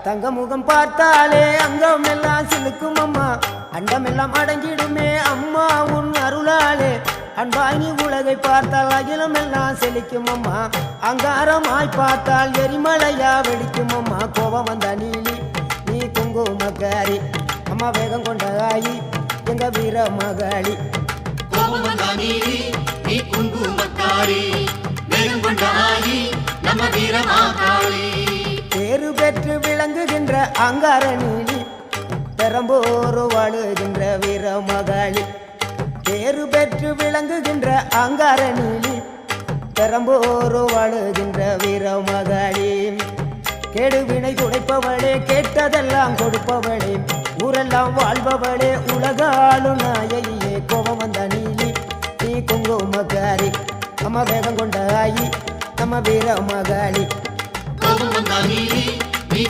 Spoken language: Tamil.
தங்க முகம் பார்த்தாலே அங்கம் எல்லாம் சிலுக்கும் அம்மா அண்டமெல்லாம் அடங்கிடுமே அம்மா உன் அருளாலே அன்பாங்கி உலகை பார்த்தால் அகிலம் எல்லாம் செழிக்கும் அம்மா அங்காரமாய் பார்த்தால் எரிமலையா வெடிக்கும் அம்மா கோபம் வந்த நீலி நீ குங்குமக்காரி அம்மா வேகம் கொண்ட ஆயி எங்க வீர மகாளி கோபம் வந்த நீலி நீ குங்குமக்காரி வேகம் கொண்ட ஆயி நம்ம வீர மகாளி பேரு பெற்று விளங்குகின்ற அங்கார நீலி பெரம்போரு வாழுகின்ற வீர மகாளி பேரு பெற்று விளங்குகின்ற அங்கார நீலி பெரம்போரு வாழுகின்ற வீர மகாளி கேடுவினை துடைப்பவளே கேட்டதெல்லாம் கொடுப்பவளே ஊரெல்லாம் வாழ்பவளே உலகாளு நாயகியே கோபம் வந்த நீலி நீ குங்குமக்காரி அம்மா வேகம் கொண்ட ஆயி நம்ம வீர மகாளி கோபம் வந்த நீலி நீ